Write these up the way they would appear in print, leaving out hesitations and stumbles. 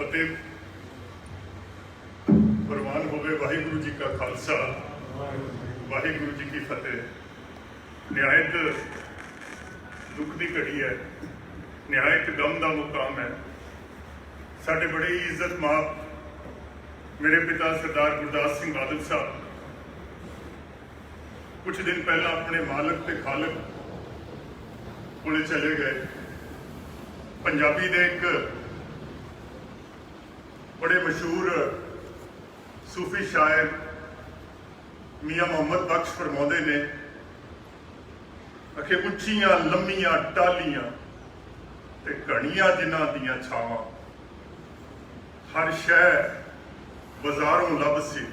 फतेह प्रवान होवे। वाहिगुरु जी का खालसा, वाहिगुरु जी की फतेह। निहायत दुख की घड़ी है, निहायत गम का मुकाम है। साडे बड़े इज्जत माप मेरे पिता सरदार गुरदास सिंह बादल साहब कुछ दिन पहला अपने मालक ते खालक कोले चले गए। पंजाबी दे एक बड़े मशहूर सूफी शायर मियाँ मोहम्मद बख्श फरमाते ने, आखे उच्चियां लम्मियां टालियां ते घणियां जिन्हां दियां छावां, हर शह बाजारों लभ सी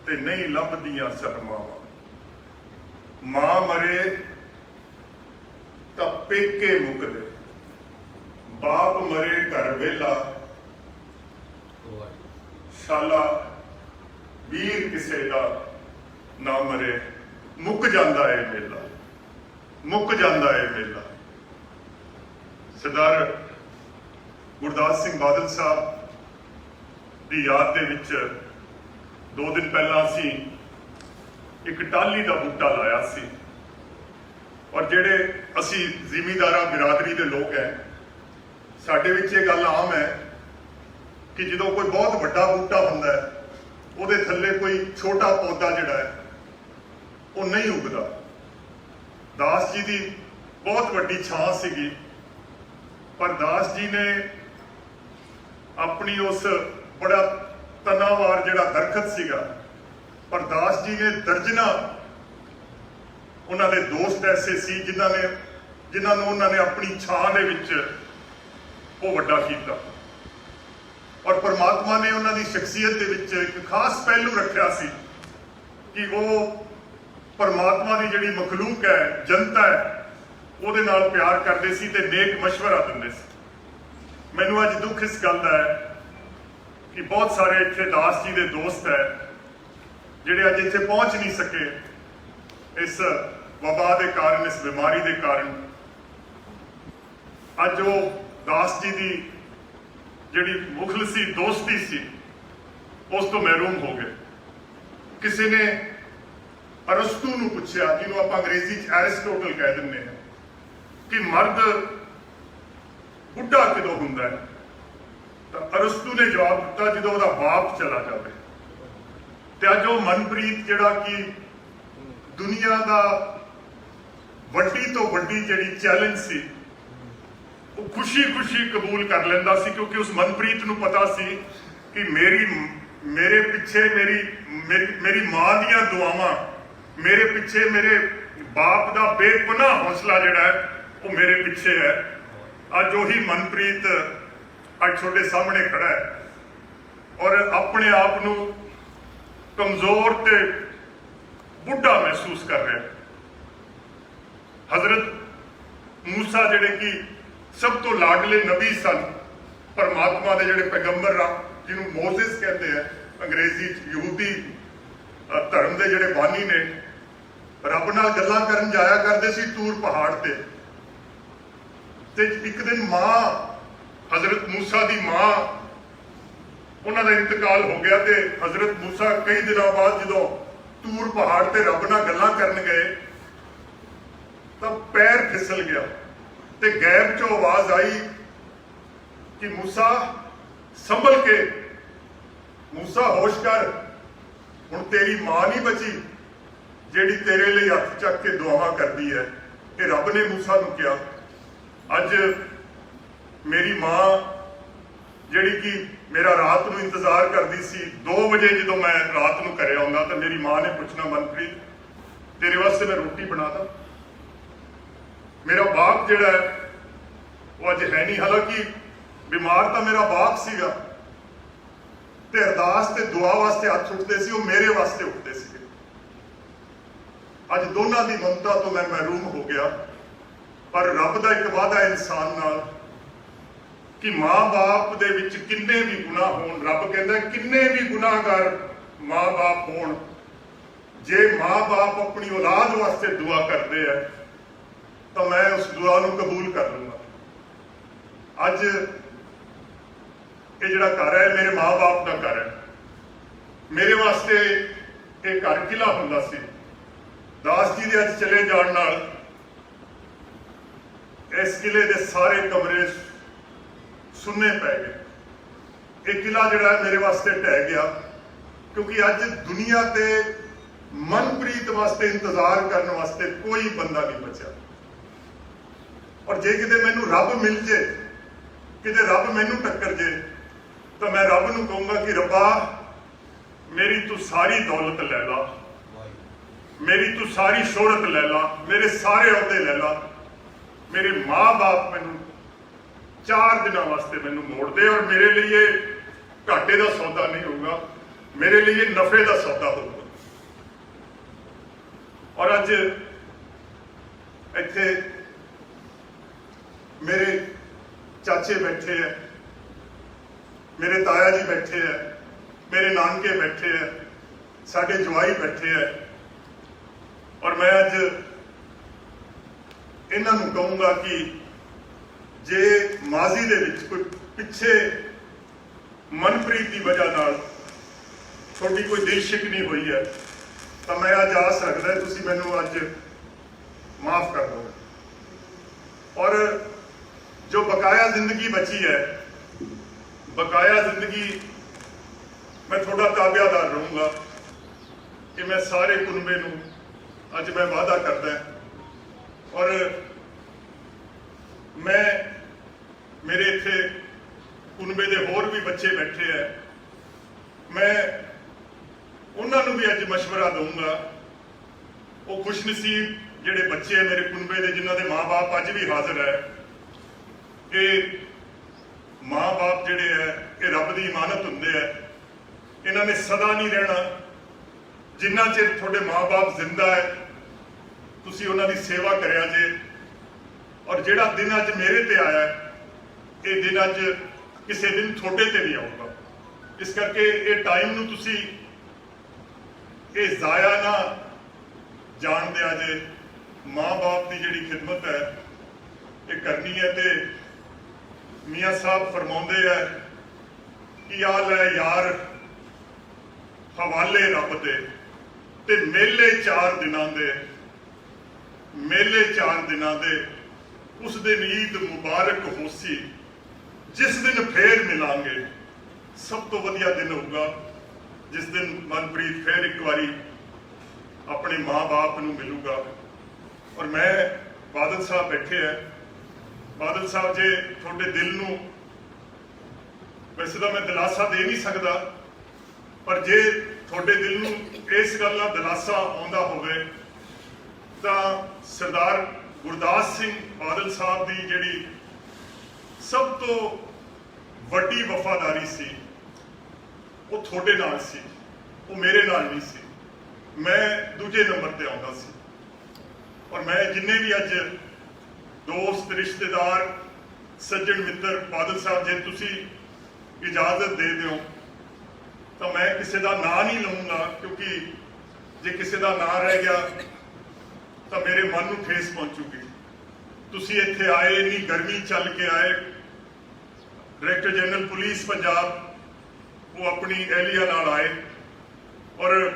ते नहीं लभदियां सरमावां। मां मरे तां पेके मुकदे, बाप मरे घर वेला, शाला वीर किसे दा ना मरे। मुक जांदा है मेला, मुक जांदा है मेला। सरदार गुरदास सिंह बादल साहब की याद दे विच 2 दिन पहला असी एक टाली का बूटा लाया सी। और जेड़े असी जिमीदारा बिरादरी के लोग हैं, साडे विच ये गल आम है कि जो कोई बहुत बड़ा बूटा हुंदा है, उहदे थल्ले कोई छोटा पौधा जिहड़ा है वो नहीं उगदा। दास जी की बहुत वड्डी छां सीगी, पर दास जी ने अपनी उस बड़ा तनावार जिहड़ा दरखत सीगा, पर दास जी ने दर्जना उन्होंने दोस्त ऐसे सी जिन्होंने उन्होंने अपनी छां दे विच वो वड्डा कीता। और परमात्मा ने उन्होंने शख्सियत दे विच एक खास पहलू रखा सी कि वो परमात्मा की जिहड़ी मखलूक है, जनता है, उहदे नाल प्यार करते सी ते नेक मशवरा दिंदे सी। मैनूं अज दुख इस गल दा है कि बहुत सारे इत्थे दास जी के दोस्त है जिहड़े अज इत्थे पहुंच नहीं सके इस वबा के कारण, इस बीमारी के कारण। अज वो दास जी की जिहड़ी मुखलसी दोस्ती सी उस तो महरूम हो गए। किसी ने अरस्तू नूं पुछया, जिन्हों आप अंग्रेजी एरिस्टोटल कह दिंदे हैं, कि मर्द बुढ़ा किदों हुंदा है, तो अरस्तू ने जवाब दिता जदों उहदा बाप चला जाए। ते अज वो मनप्रीत जिहड़ा कि दुनिया का वड्डी तो वड्डी जिहड़ी चैलेंज सी, वो खुशी खुशी कबूल कर लेंदा सी, क्योंकि उस मनप्रीत नूं पता सी कि मेरे पिछे मेरी मां दियां दुआवां, मेरे पिछे मेरे बाप का बेपनाह हौसला जिहड़ा है वो मेरे पिछे है। अज वही मनप्रीत अज तुहाडे सामने खड़ा है और अपने आप नूं कमजोर ते बुढ़ा महसूस कर रहा है। हजरत मूसा जिहड़े कि सब तो लाडले नबी सन, परमात्मा के जिहड़े पैगंबर जिन्होंने मोजिस कहते हैं अंग्रेजी यहूदी धर्म के जिहड़े बानी ने, रब नाल गल्लां करन जाया करते सी तूर पहाड़ ते एक दिन मां हजरत मूसा की मां उन्हों का इंतकाल हो गया। ते हजरत मूसा कई दिनों बाद जो तूर पहाड़ ते रब नाल गल्लां करन गए तब पैर फिसल गया ते गैब चो आवाज आई कि मूसा संभल के, मूसा होश कर, हुण तेरी मां नहीं बची जिहड़ी तेरे लिए हथ चक के दुआवां करती है। ये रब ने मूसा नूं कहा। अज मेरी मां जिहड़ी कि मेरा रात नूं इंतजार करती सी, 2 बजे जो मैं रात नूं घरे आउंदा तो मेरी मां ने पुछना, मनप्रीत तेरे वास्ते मैं रोटी बना दा। मेरा बाप जिहड़ा है वो अज है नहीं, हालांकि बीमार तो मेरा बाप सीगा ते अरदास ते दुआ वास्ते हथ उठते सी, वो मेरे वास्ते उठते सी। अज दोनों की ममता तो मैं महरूम हो गया। पर रब का एक वादा इंसान नाल कि मां बाप दे विच किन्ने भी गुनाह होण, रब कहंदा किन्ने भी गुनाहगार मां बाप होण, जे मां बाप अपनी औलाद वास्ते दुआ करते हैं तो मैं उस दुआ को कबूल कर लूंगा। अज ਇਹ ਜਿਹੜਾ ਘਰ ਹੈ ਮੇਰੇ ਮਾਂ-ਬਾਪ ਦਾ ਘਰ ਹੈ। ਮੇਰੇ ਵਾਸਤੇ ਇਹ ਘਰ ਕਿਲਾ ਹੁੰਦਾ ਸੀ। ਦਾਸ ਜੀ ਦੇ ਅੱਜ ਚਲੇ ਜਾਣ ਨਾਲ ਇਸ ਕਿਲੇ ਦੇ ਸਾਰੇ ਕਮਰੇ ਸੁੰਨੇ ਪੈ ਗਏ। ਇਹ ਕਿਲਾ ਜਿਹੜਾ ਹੈ ਮੇਰੇ ਵਾਸਤੇ ਢਹਿ ਗਿਆ, ਕਿਉਂਕਿ ਅੱਜ ਦੁਨੀਆ ਤੇ ਮਨਪ੍ਰੀਤ ਵਾਸਤੇ ਇੰਤਜ਼ਾਰ ਕਰਨ ਵਾਸਤੇ ਕੋਈ ਬੰਦਾ ਨਹੀਂ ਬਚਿਆ। ਔਰ ਜੇ ਕਿਤੇ ਮੈਨੂੰ ਰੱਬ ਮਿਲ ਜੇ, ਕਿਤੇ ਰੱਬ ਮੈਨੂੰ ਟੱਕਰ ਜੇ, ਤਾਂ ਮੈਂ ਰੱਬ ਨੂੰ ਕਹੂੰਗਾ ਕਿ ਰੱਬਾ ਮੇਰੀ ਤੂੰ ਸਾਰੀ ਦੌਲਤ ਲੈ ਲਾ, ਮੇਰੀ ਤੂੰ ਸਾਰੀ ਸ਼ੋਹਰਤ ਲੈ ਲਾ, ਮੇਰੇ ਸਾਰੇ ਅਹੁਦੇ ਲੈ ਲਾ, ਮੇਰੇ ਮਾਂ-ਬਾਪ ਮੈਨੂੰ 4 ਦਿਨਾਂ ਵਾਸਤੇ ਮੈਨੂੰ ਮੋੜ ਦੇ। ਔਰ ਮੇਰੇ ਲਈ ਇਹ ਘਾਟੇ ਦਾ ਸੌਦਾ ਨਹੀਂ ਹੋਊਗਾ, ਮੇਰੇ ਲਈ ਇਹ ਨਫੇ ਦਾ ਸੌਦਾ ਹੋਊਗਾ। ਔਰ ਅੱਜ ਇੱਥੇ ਮੇਰੇ ਚਾਚੇ ਬੈਠੇ ਹੈ, ਮੇਰੇ ਤਾਇਆ ਜੀ ਬੈਠੇ ਹੈ, ਮੇਰੇ ਨਾਨਕੇ ਬੈਠੇ ਹੈ, ਸਾਡੇ ਜਵਾਈ ਬੈਠੇ ਹੈ। ਔਰ ਮੈਂ ਅੱਜ ਇਹਨਾਂ ਨੂੰ ਕਹੂੰਗਾ ਕਿ ਜੇ ਮਾਜ਼ੀ ਦੇ ਵਿੱਚ ਕੋਈ ਪਿੱਛੇ ਮਨਪ੍ਰੀਤ ਦੀ ਵਜ੍ਹਾ ਨਾਲ ਤੁਹਾਡੀ ਕੋਈ ਦਿਲ ਸ਼ਿਕਨੀ ਹੋਈ ਹੈ, ਤਾਂ ਮੈਂ ਅੱਜ ਆ ਸਕਦਾ ਤੁਸੀਂ ਮੈਨੂੰ ਅੱਜ ਮਾਫ ਕਰ ਦਿਓ। ਔਰ ਜੋ ਬਕਾਇਆ ਜ਼ਿੰਦਗੀ ਬਚੀ ਹੈ, ਬਕਾਇਆ ਜ਼ਿੰਦਗੀ ਮੈਂ ਤੁਹਾਡਾ ਤਾਬਿਆਦਾਰ ਰਹੂੰਗਾ ਕਿ ਮੈਂ ਸਾਰੇ ਕੁਨਬੇ ਨੂੰ ਅੱਜ ਮੈਂ ਵਾਅਦਾ ਕਰਦਾ। ਔਰ ਮੈਂ ਮੇਰੇ ਇੱਥੇ ਕੁਨਬੇ ਦੇ ਹੋਰ ਵੀ ਬੱਚੇ ਬੈਠੇ ਹੈ, ਮੈਂ ਉਹਨਾਂ ਨੂੰ ਵੀ ਅੱਜ ਮਸ਼ਵਰਾ ਦਊਂਗਾ। ਉਹ ਖੁਸ਼ਨਸੀਬ ਜਿਹੜੇ ਬੱਚੇ ਮੇਰੇ ਕੁਨਬੇ ਦੇ ਜਿਨ੍ਹਾਂ ਦੇ ਮਾਂ-ਬਾਪ ਅੱਜ ਵੀ ਹਾਜ਼ਰ ਹੈ, ਇਹ ਮਾਂ-ਬਾਪ ਜਿਹੜੇ ਹੈ ਇਹ ਰੱਬ ਦੀ ਇਮਾਨਤ ਹੁੰਦੇ ਹੈ। ਇਹਨਾਂ ਨੇ ਸਦਾ ਨਹੀਂ ਰਹਿਣਾ। ਜਿੰਨਾ ਚਿਰ ਤੁਹਾਡੇ ਮਾਂ-ਬਾਪ ਜ਼ਿੰਦਾ ਹੈ ਤੁਸੀਂ ਉਹਨਾਂ ਦੀ ਸੇਵਾ ਕਰਿਆ ਜੇ। ਔਰ ਜਿਹੜਾ ਦਿਨ ਅੱਜ ਮੇਰੇ ਤੇ ਆਇਆ ਇਹ ਦਿਨ ਅੱਜ ਕਿਸੇ ਦਿਨ ਤੁਹਾਡੇ ਤੇ ਨਹੀਂ ਆਊਗਾ। ਇਸ ਕਰਕੇ ਇਹ ਟਾਈਮ ਨੂੰ ਤੁਸੀਂ ਇਹ ਜ਼ਾਇਆ ਨਾ ਜਾਣ ਦਿਆ ਜੇ। ਮਾਂ-ਬਾਪ ਦੀ ਜਿਹੜੀ ਖਿਦਮਤ ਹੈ ਇਹ ਕਰਨੀ ਹੈ। ਤੇ ਮੀਆਂ ਸਾਹਿਬ ਫਰਮਾਉਂਦੇ ਹੈ ਕਿ ਆ ਲੈ ਯਾਰ ਹਵਾਲੇ ਰੱਬ ਦੇ, ਤੇ ਮੇਲੇ 4 ਦਿਨਾਂ ਦੇ, ਮੇਲੇ 4 ਦਿਨਾਂ ਦੇ, ਉਸ ਦਿਨ ਈਦ ਮੁਬਾਰਕ ਹੋਸੀ, ਜਿਸ ਦਿਨ ਫੇਰ ਮਿਲਾਂਗੇ। ਸਭ ਤੋਂ ਵਧੀਆ ਦਿਨ ਹੋਊਗਾ ਜਿਸ ਦਿਨ ਮਨਪ੍ਰੀਤ ਫੇਰ ਇੱਕ ਵਾਰੀ ਆਪਣੇ ਮਾਂ-ਬਾਪ ਨੂੰ ਮਿਲੂਗਾ। ਔਰ ਮੈਂ ਬਾਦਲ ਸਾਹਿਬ ਬੈਠੇ ਹੈ, ਬਾਦਲ ਸਾਹਿਬ ਜੇ ਤੁਹਾਡੇ ਦਿਲ ਨੂੰ, ਵੈਸੇ ਤਾਂ ਮੈਂ ਦਿਲਾਸਾ ਦੇ ਨਹੀਂ ਸਕਦਾ, ਪਰ ਜੇ ਤੁਹਾਡੇ ਦਿਲ ਨੂੰ ਇਸ ਗੱਲ ਨਾਲ ਦਿਲਾਸਾ ਆਉਂਦਾ ਹੋਵੇ ਤਾਂ ਸਰਦਾਰ ਗੁਰਦਾਸ ਸਿੰਘ ਬਾਦਲ ਸਾਹਿਬ ਦੀ ਜਿਹੜੀ ਸਭ ਤੋਂ ਵੱਡੀ ਵਫਾਦਾਰੀ ਸੀ ਉਹ ਤੁਹਾਡੇ ਨਾਲ ਸੀ, ਉਹ ਮੇਰੇ ਨਾਲ ਨਹੀਂ ਸੀ। ਮੈਂ ਦੂਜੇ ਨੰਬਰ ਤੇ ਆਉਂਦਾ ਸੀ। ਔਰ ਮੈਂ ਜਿੰਨੇ ਵੀ ਅੱਜ ਦੋਸਤ, ਰਿਸ਼ਤੇਦਾਰ, ਸੱਜਣ ਮਿੱਤਰ, ਬਾਦਲ ਸਾਹਿਬ ਜੇ ਤੁਸੀਂ ਇਜਾਜ਼ਤ ਦੇ ਦਿਓ ਤਾਂ ਮੈਂ ਕਿਸੇ ਦਾ ਨਾਂ ਨਹੀਂ ਲਵਾਂਗਾ, ਕਿਉਂਕਿ ਜੇ ਕਿਸੇ ਦਾ ਨਾਂ ਰਹਿ ਗਿਆ ਤਾਂ ਮੇਰੇ ਮਨ ਨੂੰ ਠੇਸ ਪਹੁੰਚੂਗੀ। ਤੁਸੀਂ ਇੱਥੇ ਆਏ, ਇੰਨੀ ਗਰਮੀ ਚੱਲ ਕੇ ਆਏ। ਡਾਇਰੈਕਟਰ ਜਨਰਲ ਪੁਲਿਸ ਪੰਜਾਬ ਉਹ ਆਪਣੀ ਅਹਿਲੀਆ ਨਾਲ ਆਏ। ਔਰ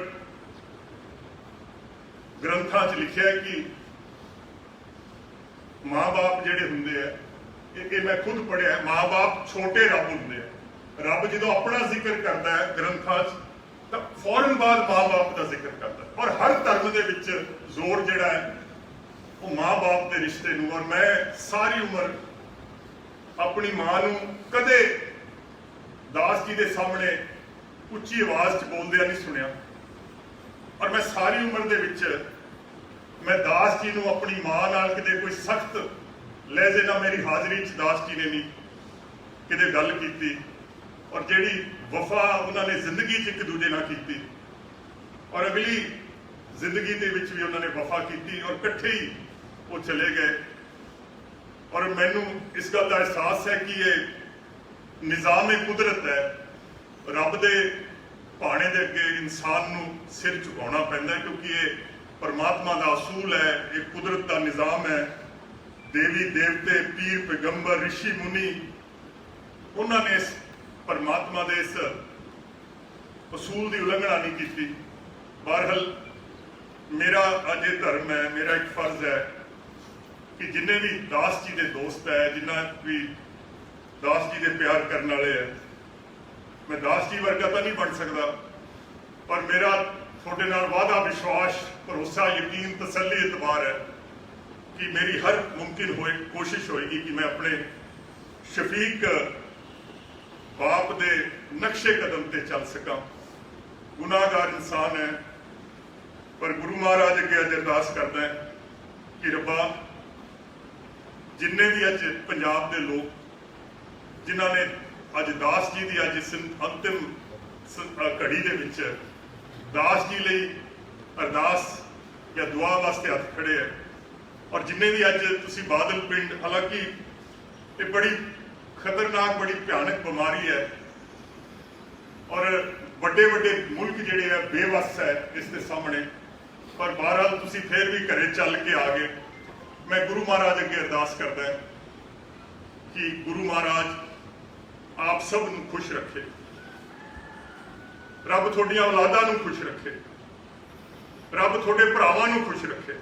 ਗ੍ਰੰਥਾਂ 'ਚ ਲਿਖਿਆ ਕਿ ਮਾਂ-ਬਾਪ ਜਿਹੜੇ ਹੁੰਦੇ ਆ, ਇਹ ਮੈਂ ਖੁਦ ਪੜ੍ਹਿਆ, ਮਾਂ-ਬਾਪ ਛੋਟੇ ਰੱਬ ਹੁੰਦੇ ਆ। ਰੱਬ ਜਦੋਂ ਆਪਣਾ ਜ਼ਿਕਰ ਕਰਦਾ ਹੈ ਗ੍ਰੰਥਾਂ 'ਚ ਤਾਂ ਫੌਰਨ ਬਾਅਦ ਮਾਂ-ਬਾਪ ਦਾ ਜ਼ਿਕਰ ਕਰਦਾ। ਔਰ ਹਰ ਧਰਮ ਦੇ ਵਿੱਚ ਜ਼ੋਰ ਜਿਹੜਾ ਹੈ ਉਹ ਮਾਂ-ਬਾਪ ਦੇ ਰਿਸ਼ਤੇ ਨੂੰ। ਔਰ ਮੈਂ ਸਾਰੀ ਉਮਰ ਆਪਣੀ ਮਾਂ ਨੂੰ ਕਦੇ ਦਾਸ ਜੀ ਦੇ ਸਾਹਮਣੇ ਉੱਚੀ ਆਵਾਜ਼ 'ਚ ਬੋਲਦਿਆਂ ਨਹੀਂ ਸੁਣਿਆ। ਔਰ ਮੈਂ ਸਾਰੀ ਉਮਰ ਦੇ ਵਿੱਚ ਮੈਂ ਦਾਸ ਜੀ ਨੂੰ ਆਪਣੀ ਮਾਂ ਨਾਲ ਕਿਤੇ ਕੋਈ ਸਖਤ ਲਹਿਜ਼ੇ ਨਾਲ ਮੇਰੀ ਹਾਜ਼ਰੀ 'ਚ ਦਾਸ ਜੀ ਨੇ ਨਹੀਂ ਕਿਤੇ ਗੱਲ ਕੀਤੀ। ਔਰ ਜਿਹੜੀ ਵਫਾ ਉਹਨਾਂ ਨੇ ਜ਼ਿੰਦਗੀ 'ਚ ਇੱਕ ਦੂਜੇ ਨਾਲ ਕੀਤੀ, ਔਰ ਅਗਲੀ ਜ਼ਿੰਦਗੀ ਦੇ ਵਿੱਚ ਵੀ ਉਹਨਾਂ ਨੇ ਵਫਾ ਕੀਤੀ, ਔਰ ਇਕੱਠੇ ਹੀ ਉਹ ਚਲੇ ਗਏ। ਔਰ ਮੈਨੂੰ ਇਸ ਗੱਲ ਦਾ ਅਹਿਸਾਸ ਹੈ ਕਿ ਇਹ ਨਿਜ਼ਾਮ-ਏ ਕੁਦਰਤ ਹੈ। ਰੱਬ ਦੇ ਭਾਣੇ ਦੇ ਅੱਗੇ ਇਨਸਾਨ ਨੂੰ ਸਿਰ ਝੁਕਾਉਣਾ ਪੈਂਦਾ, ਕਿਉਂਕਿ ਇਹ ਪਰਮਾਤਮਾ ਦਾ ਅਸੂਲ ਹੈ, ਇਹ ਕੁਦਰਤ ਦਾ ਨਿਜ਼ਾਮ ਹੈ। ਦੇਵੀ ਦੇਵਤੇ, ਪੀਰ ਪੈਗੰਬਰ, ਰਿਸ਼ੀ ਮੁਨੀ, ਉਹਨਾਂ ਨੇ ਇਸ परमात्मा दे इस उसूल की उलंघना नहीं की। बहरहाल मेरा अज ये धर्म है, मेरा एक फर्ज है कि जिन्हें भी दास जी के दोस्त है, जिन्हें भी दास जी के प्यार करने वाले है, मैं दास जी वर्गा तो नहीं बन सकता, पर मेरा थोड़े नाल वादा, विश्वास, भरोसा, यकीन, तसल्ली, एतबार है कि मेरी हर मुमकिन कोशिश होएगी कि मैं अपने शफीक बाप दे नक्शे कदम ते चल सका। गुनाहगार इंसान है, पर गुरु महाराज अगे अज अरदास करदा है कि रब्बा जिन्ने भी अज पंजाब के लोग जिन्हों ने अज दास जी की अज इस अंतिम घड़ी के विच दास जी लई अरदास या दुआ वास्ते हथ खड़े है, और जिन्ने भी अज तुसी बादल पिंड, हालांकि ये बड़ी खतरनाक, बड़ी भयानक बीमारी है और बड़े बड़े मुल्क जिहड़े है बेवस है इसके सामने, पर बहरहाल तुसी फिर भी घरे चल के आ गए। मैं गुरु महाराज अगे अरदास करदा है कि गुरु महाराज आप सब नूं खुश रखे, रब तुहाडियां औलादां नूं खुश रखे, रब तुहाडे भरावां नूं खुश रखे,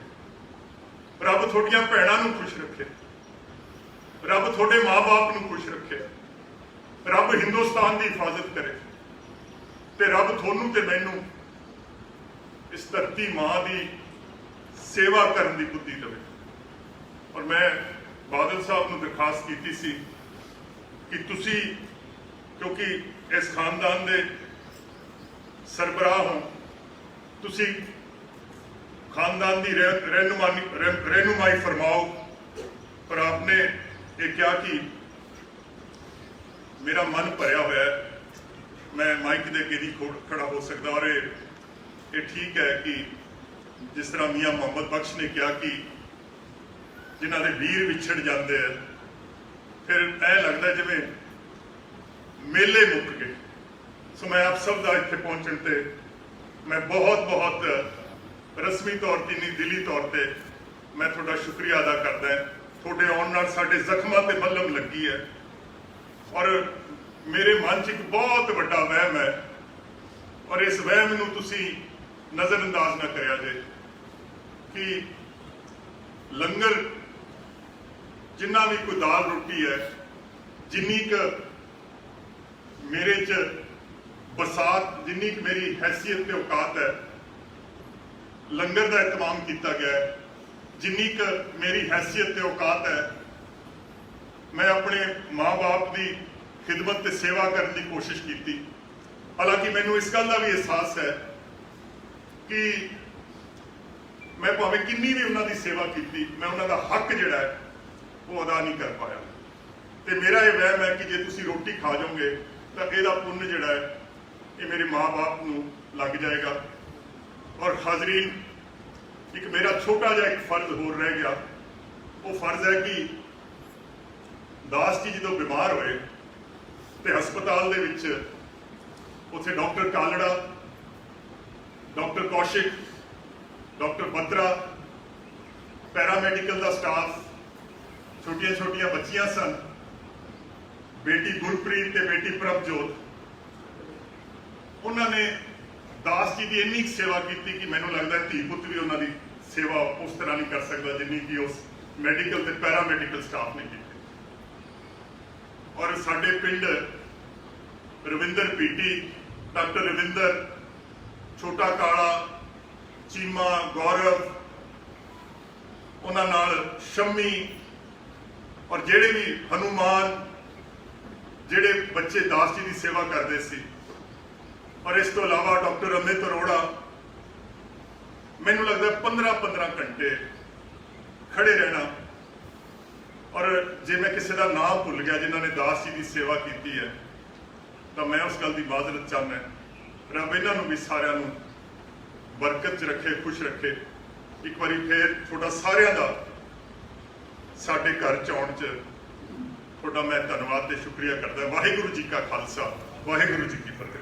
रब तुहाडियां भैणां नूं खुश रखे, रब तुहाडे माँ बाप नूं खुश रखे, रब हिंदुस्तान की हिफाजत करे, ते रब तुहानूं ते मैनूं इस धरती मां की सेवा करने की बुद्धि देवे। और मैं बादल साहब नूं दरखास्त की सी कि तुसी, क्योंकि इस खानदान के सरबराह हो, तुसी खानदान की रहनुमाई फरमाओ। पर आपने ये क्या कि मेरा मन भरिया हुआ है, मैं माइक के अगे नहीं खड़ा हो सकता। और ये ठीक है कि जिस तरह मियाँ मोहम्मद बख्श ने कहा कि जिन्हों के वीर विछड़ जाते हैं, फिर ऐ लगता जिवें मेले मुक गए। सो मैं आप सब का इत्थे पहुंचने ते मैं बहुत बहुत रस्मी तौर पर नहीं, दिली तौर पर मैं थोड़ा शुक्रिया अदा करदा है। थोड़े आउण नाल साडे जख्मां ते मलम लगी है, और मेरे मन च एक बहुत बड़ा वहम है, और इस वहम नूं तुसीं नज़रअंदाज ना करिया जे कि लंगर जिन्ना भी कोई दाल रोटी है, जिन्नी क मेरे च बसात, जिन्नी क मेरी हैसियत ते औकात है, लंगर का एहतमाम किया गया है, जिन्नी क मेरी हैसियत ते औकात है, मैं अपने माँ बाप की खिदमत ते सेवा करने की कोशिश की। हालांकि मैनू इस गल का भी एहसास है कि मैं भावें किन्नी भी उन्होंने सेवा की, मैं उन्होंने हक जिहड़ा है वो अदा नहीं कर पाया। तो मेरा ये वहम है कि जे तुसी रोटी खा जाओगे तो यदा पुण्य जिहड़ा है ये मेरे माँ बाप नूं लग जाएगा। और हाजरीन, एक मेरा छोटा जिहा एक फर्ज होर रह गया, वो फर्ज है कि दास जी जो बीमार होए तो हस्पताल दे विच उत्थे doctor Kalra, doctor Kaushik, doctor Batra, paramedical का स्टाफ, छोटिया छोटिया बच्चियां सन, बेटी गुरप्रीत ते बेटी प्रभजोत, उन्होंने दास जी की इन्नी सेवा की कि मैनू लगता है धी पुत भी उन्होंने सेवा उस तरह नहीं कर सकता जिन्नी कि उस मैडिकल ते पैरामैडिकल स्टाफ ने की। और साडे पिंड रविंदर पीटी, डॉक्टर रविंदर, छोटा काला, चीमा, गौरव, उन्होंने नाल शम्मी, और जेड़े भी हनुमान, जेड़े बच्चे दास जी की सेवा करते सी, और इस तो अलावा डॉक्टर अमित अरोड़ा, मैनू लगता है 15-15 घंटे खड़े रहना। और जे मैं किसी का नाम भुल गया जिन्होंने दास जी की सेवा की है तो मैं उस गल की माजरत चाहना। रब इन्हों भी सारिਆਂ ਨੂੰ बरकत च रखे, खुश रखे। एक बार फिर थोड़ा सारिਆਂ ਦਾ साडे घर च आउण च थोड़ा मैं धन्नवाद ते शुक्रिया करदा। वाहिगुरू जी का खालसा, वाहिगुरू जी की फतेह।